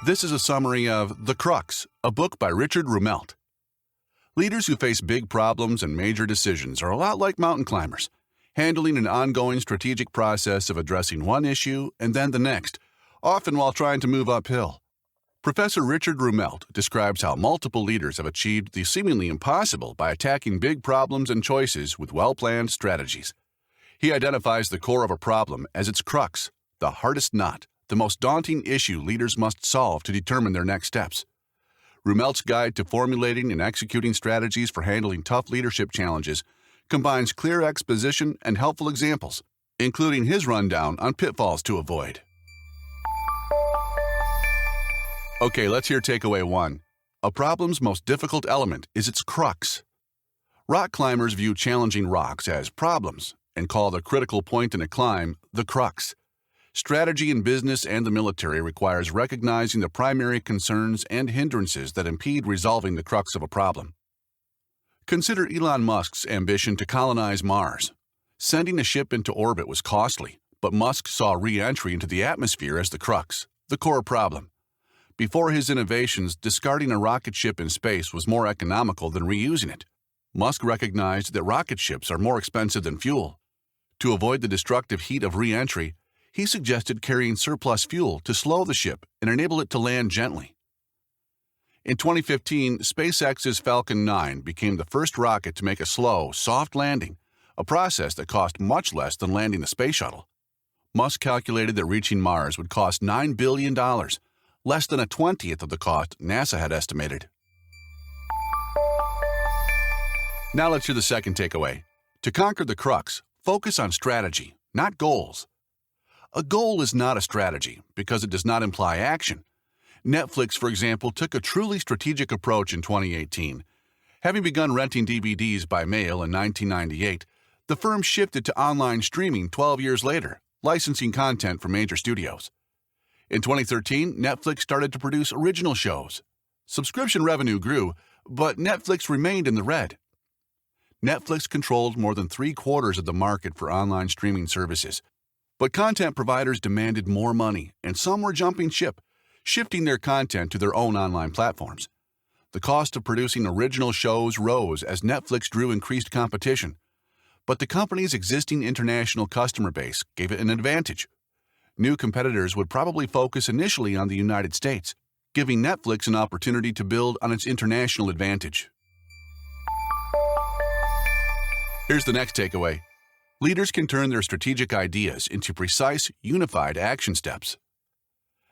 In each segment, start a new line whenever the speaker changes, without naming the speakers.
This is a summary of The Crux, a book by Richard Rumelt. Leaders who face big problems and major decisions are a lot like mountain climbers, handling an ongoing strategic process of addressing one issue and then the next, often while trying to move uphill. Professor Richard Rumelt describes how multiple leaders have achieved the seemingly impossible by attacking big problems and choices with well-planned strategies. He identifies the core of a problem as its crux, the hardest knot, the most daunting issue leaders must solve to determine their next steps. Rumelt's guide to formulating and executing strategies for handling tough leadership challenges combines clear exposition and helpful examples, including his rundown on pitfalls to avoid. Okay, let's hear takeaway 1. A problem's most difficult element is its crux. Rock climbers view challenging rocks as problems and call the critical point in a climb the crux. Strategy in business and the military requires recognizing the primary concerns and hindrances that impede resolving the crux of a problem. Consider Elon Musk's ambition to colonize Mars. Sending a ship into orbit was costly, but Musk saw re-entry into the atmosphere as the crux, the core problem. Before his innovations, discarding a rocket ship in space was more economical than reusing it. Musk recognized that rocket ships are more expensive than fuel. To avoid the destructive heat of re-entry, he suggested carrying surplus fuel to slow the ship and enable it to land gently. In 2015, SpaceX's Falcon 9 became the first rocket to make a slow, soft landing, a process that cost much less than landing the space shuttle. Musk calculated that reaching Mars would cost $9 billion, less than a 20th of the cost NASA had estimated. Now let's hear the second takeaway. To conquer the crux, focus on strategy, not goals. A goal is not a strategy because it does not imply action. Netflix, for example, took a truly strategic approach in 2018. Having begun renting DVDs by mail in 1998, the firm shifted to online streaming 12 years later, licensing content from major studios. In 2013, Netflix started to produce original shows. Subscription revenue grew, but Netflix remained in the red. Netflix controlled more than 3/4 of the market for online streaming services. But content providers demanded more money, and some were jumping ship, shifting their content to their own online platforms. The cost of producing original shows rose as Netflix drew increased competition. But the company's existing international customer base gave it an advantage. New competitors would probably focus initially on the United States, giving Netflix an opportunity to build on its international advantage. Here's the next takeaway. Leaders can turn their strategic ideas into precise, unified action steps.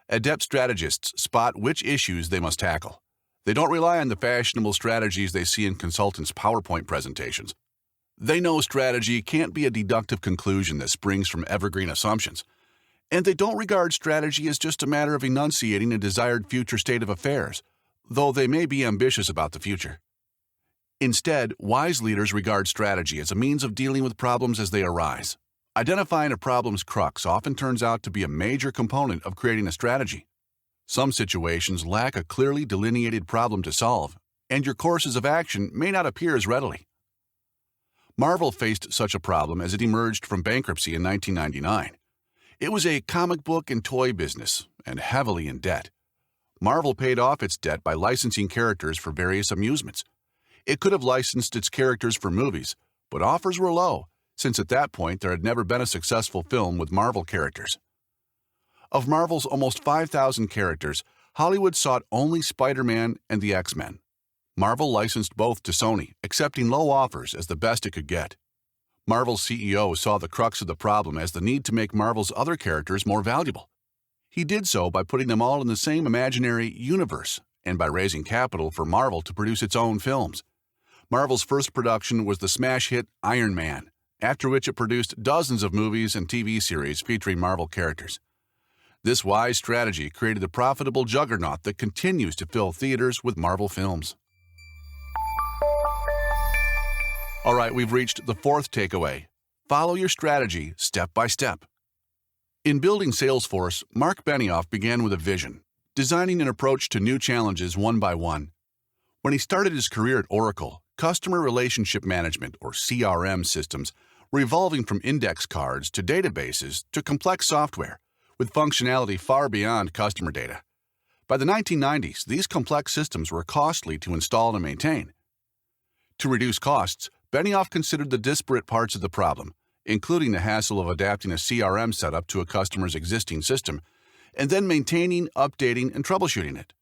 Adept strategists spot which issues they must tackle. They don't rely on the fashionable strategies they see in consultants' PowerPoint presentations. They know strategy can't be a deductive conclusion that springs from evergreen assumptions. And they don't regard strategy as just a matter of enunciating a desired future state of affairs, though they may be ambitious about the future. Instead, wise leaders regard strategy as a means of dealing with problems as they arise. Identifying a problem's crux often turns out to be a major component of creating a strategy. Some situations lack a clearly delineated problem to solve, and your courses of action may not appear as readily. Marvel faced such a problem as it emerged from bankruptcy in 1999. It was a comic book and toy business, and heavily in debt. Marvel paid off its debt by licensing characters for various amusements. It could have licensed its characters for movies, but offers were low, since at that point there had never been a successful film with Marvel characters. Of Marvel's almost 5,000 characters, Hollywood sought only Spider-Man and the X-Men. Marvel licensed both to Sony, accepting low offers as the best it could get. Marvel's CEO saw the crux of the problem as the need to make Marvel's other characters more valuable. He did so by putting them all in the same imaginary universe and by raising capital for Marvel to produce its own films. Marvel's first production was the smash hit Iron Man, after which it produced dozens of movies and TV series featuring Marvel characters. This wise strategy created a profitable juggernaut that continues to fill theaters with Marvel films. All right, we've reached the fourth takeaway. Follow your strategy step by step. In building Salesforce, Mark Benioff began with a vision, designing an approach to new challenges one by one. When he started his career at Oracle, customer relationship management, or CRM systems, were evolving from index cards to databases to complex software, with functionality far beyond customer data. By the 1990s, these complex systems were costly to install and maintain. To reduce costs, Benioff considered the disparate parts of the problem, including the hassle of adapting a CRM setup to a customer's existing system, and then maintaining, updating, and troubleshooting it.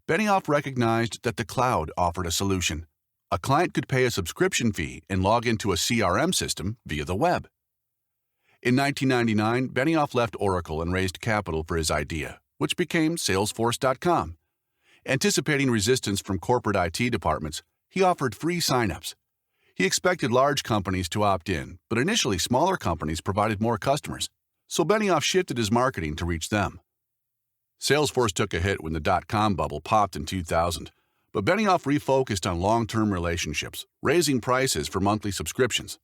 Benioff recognized that the cloud offered a solution. A client could pay a subscription fee and log into a CRM system via the web. In 1999, Benioff left Oracle and raised capital for his idea, which became Salesforce.com. Anticipating resistance from corporate IT departments, he offered free signups. He expected large companies to opt in, but initially smaller companies provided more customers, so Benioff shifted his marketing to reach them. Salesforce took a hit when the dot-com bubble popped in 2000, but Benioff refocused on long-term relationships, raising prices for monthly subscriptions.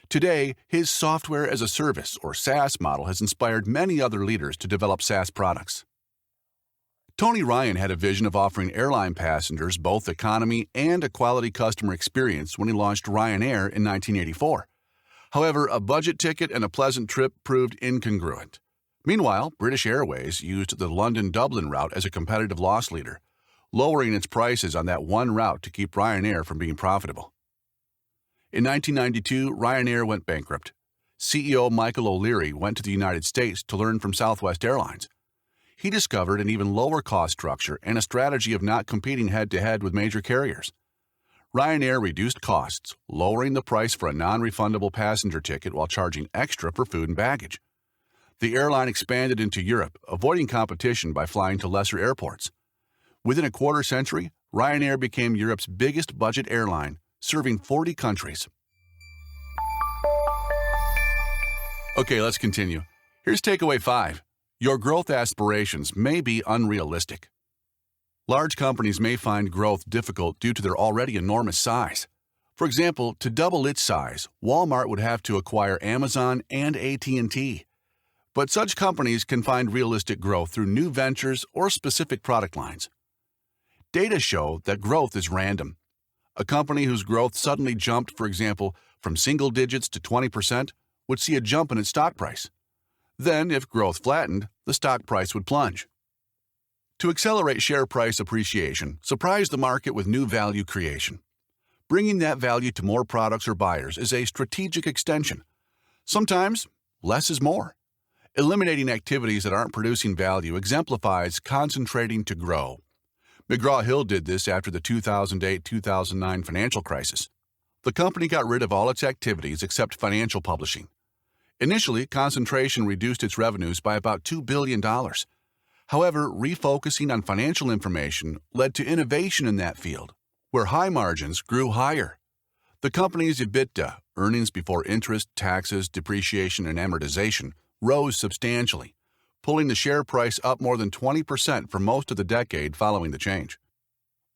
Today, his software as a service, or SaaS model, has inspired many other leaders to develop SaaS products. Tony Ryan had a vision of offering airline passengers both economy and a quality customer experience when he launched Ryanair in 1984. However, a budget ticket and a pleasant trip proved incongruent. Meanwhile, British Airways used the London-Dublin route as a competitive loss leader, lowering its prices on that one route to keep Ryanair from being profitable. In 1992, Ryanair went bankrupt. CEO Michael O'Leary went to the United States to learn from Southwest Airlines. He discovered an even lower cost structure and a strategy of not competing head-to-head with major carriers. Ryanair reduced costs, lowering the price for a non-refundable passenger ticket while charging extra for food and baggage. The airline expanded into Europe, avoiding competition by flying to lesser airports. Within a quarter century, Ryanair became Europe's biggest budget airline, serving 40 countries. Okay, let's continue. Here's takeaway 5. Your growth aspirations may be unrealistic. Large companies may find growth difficult due to their already enormous size. For example, to double its size, Walmart would have to acquire Amazon and AT&T. But such companies can find realistic growth through new ventures or specific product lines. Data show that growth is random. A company whose growth suddenly jumped, for example, from single digits to 20%, would see a jump in its stock price. Then, if growth flattened, the stock price would plunge. To accelerate share price appreciation, surprise the market with new value creation. Bringing that value to more products or buyers is a strategic extension. Sometimes, less is more. Eliminating activities that aren't producing value exemplifies concentrating to grow. McGraw-Hill did this after the 2008-2009 financial crisis. The company got rid of all its activities except financial publishing. Initially, concentration reduced its revenues by about $2 billion. However, refocusing on financial information led to innovation in that field, where high margins grew higher. The company's EBITDA, earnings before interest, taxes, depreciation, and amortization, rose substantially, pulling the share price up more than 20% for most of the decade following the change.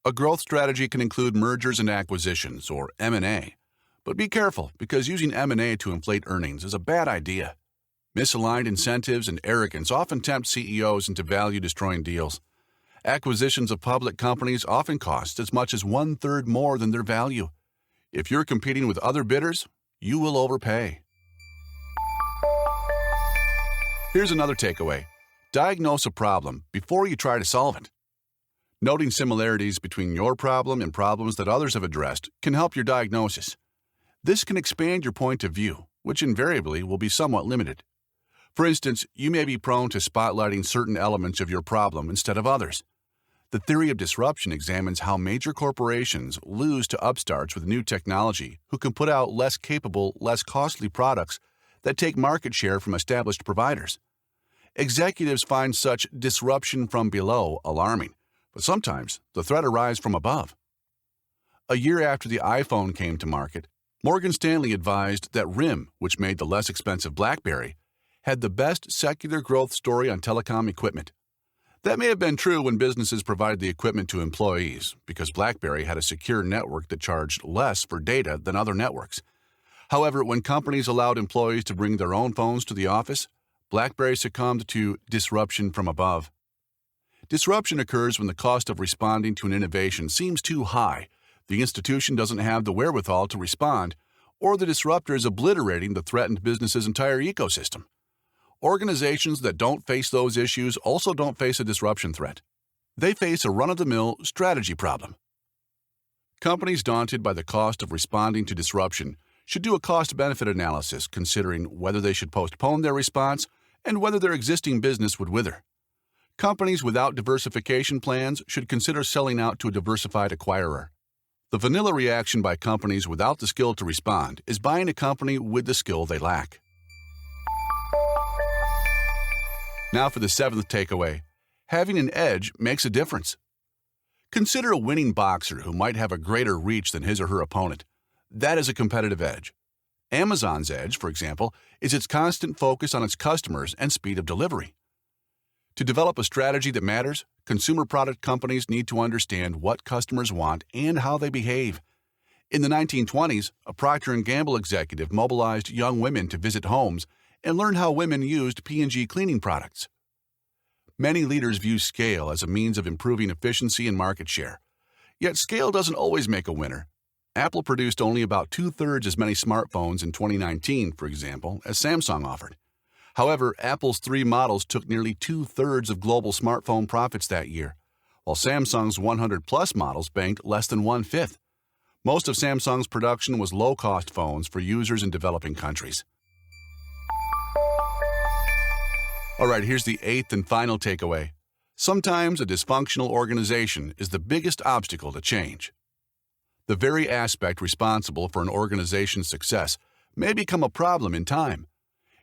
A growth strategy can include mergers and acquisitions, or M&A. But be careful, because using M&A to inflate earnings is a bad idea. Misaligned incentives and arrogance often tempt CEOs into value-destroying deals. Acquisitions of public companies often cost as much as 1/3 more than their value. If you're competing with other bidders, you will overpay. Here's another takeaway. Diagnose a problem before you try to solve it. Noting similarities between your problem and problems that others have addressed can help your diagnosis. This can expand your point of view, which invariably will be somewhat limited. For instance, you may be prone to spotlighting certain elements of your problem instead of others. The theory of disruption examines how major corporations lose to upstarts with new technology who can put out less capable, less costly products that take market share from established providers. Executives find such disruption from below alarming, but sometimes the threat arrives from above. A year after the iPhone came to market, Morgan Stanley advised that RIM, which made the less expensive BlackBerry, had the best secular growth story on telecom equipment. That may have been true when businesses provided the equipment to employees, because BlackBerry had a secure network that charged less for data than other networks. However, when companies allowed employees to bring their own phones to the office, BlackBerry succumbed to disruption from above. Disruption occurs when the cost of responding to an innovation seems too high, the institution doesn't have the wherewithal to respond, or the disruptor is obliterating the threatened business's entire ecosystem. Organizations that don't face those issues also don't face a disruption threat. They face a run-of-the-mill strategy problem. Companies daunted by the cost of responding to disruption should do a cost-benefit analysis considering whether they should postpone their response and whether their existing business would wither. Companies without diversification plans should consider selling out to a diversified acquirer. The vanilla reaction by companies without the skill to respond is buying a company with the skill they lack. Now for the seventh takeaway. Having an edge makes a difference. Consider a winning boxer who might have a greater reach than his or her opponent. That is a competitive edge. Amazon's edge, for example, is its constant focus on its customers and speed of delivery. To develop a strategy that matters, consumer product companies need to understand what customers want and how they behave. In the 1920s, a Procter & Gamble executive mobilized young women to visit homes and learn how women used P&G cleaning products. Many leaders view scale as a means of improving efficiency and market share. Yet scale doesn't always make a winner. Apple produced only about 2/3 as many smartphones in 2019, for example, as Samsung offered. However, Apple's 3 models took nearly 2/3 of global smartphone profits that year, while Samsung's 100-plus models banked less than 1/5. Most of Samsung's production was low-cost phones for users in developing countries. All right, here's the 8th and final takeaway. Sometimes a dysfunctional organization is the biggest obstacle to change. The very aspect responsible for an organization's success may become a problem in time.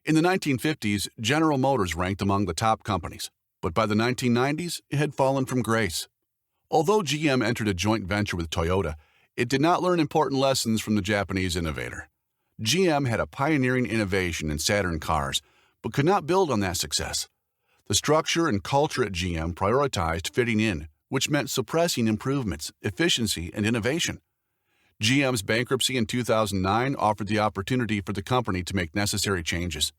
In the 1950s, General Motors ranked among the top companies, but by the 1990s, it had fallen from grace. Although GM entered a joint venture with Toyota, it did not learn important lessons from the Japanese innovator. GM had a pioneering innovation in Saturn cars, but could not build on that success. The structure and culture at GM prioritized fitting in, which meant suppressing improvements, efficiency, and innovation. GM's bankruptcy in 2009 offered the opportunity for the company to make necessary changes.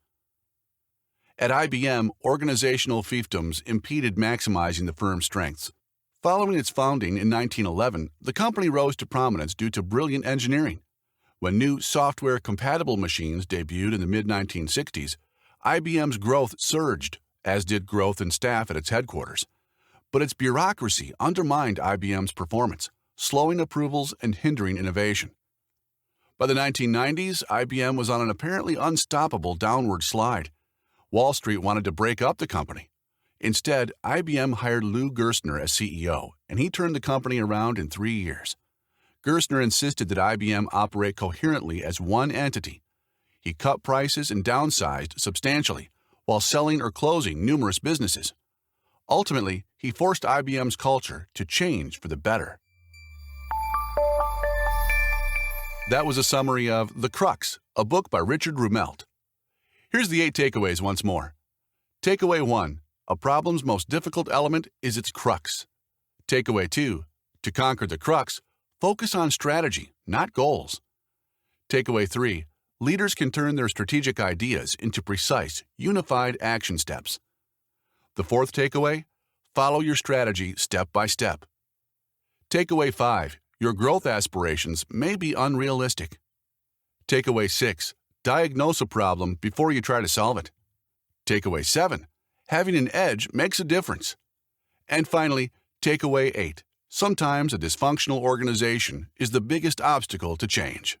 At IBM, organizational fiefdoms impeded maximizing the firm's strengths. Following its founding in 1911, the company rose to prominence due to brilliant engineering. When new software-compatible machines debuted in the mid-1960s, IBM's growth surged, as did growth in staff at its headquarters. But its bureaucracy undermined IBM's performance, slowing approvals and hindering innovation. By the 1990s, IBM was on an apparently unstoppable downward slide. Wall Street wanted to break up the company. Instead, IBM hired Lou Gerstner as CEO, and he turned the company around in 3 years. Gerstner insisted that IBM operate coherently as one entity. He cut prices and downsized substantially, while selling or closing numerous businesses. Ultimately, he forced IBM's culture to change for the better. That was a summary of The Crux, a book by Richard Rumelt. Here's the 8 takeaways once more. Takeaway 1. A problem's most difficult element is its crux. Takeaway 2. To conquer the crux, focus on strategy, not goals. Takeaway 3. Leaders can turn their strategic ideas into precise, unified action steps. The 4th takeaway, follow your strategy step by step. Takeaway 5, your growth aspirations may be unrealistic. Takeaway 6, diagnose a problem before you try to solve it. Takeaway 7, having an edge makes a difference. And finally, takeaway 8, sometimes a dysfunctional organization is the biggest obstacle to change.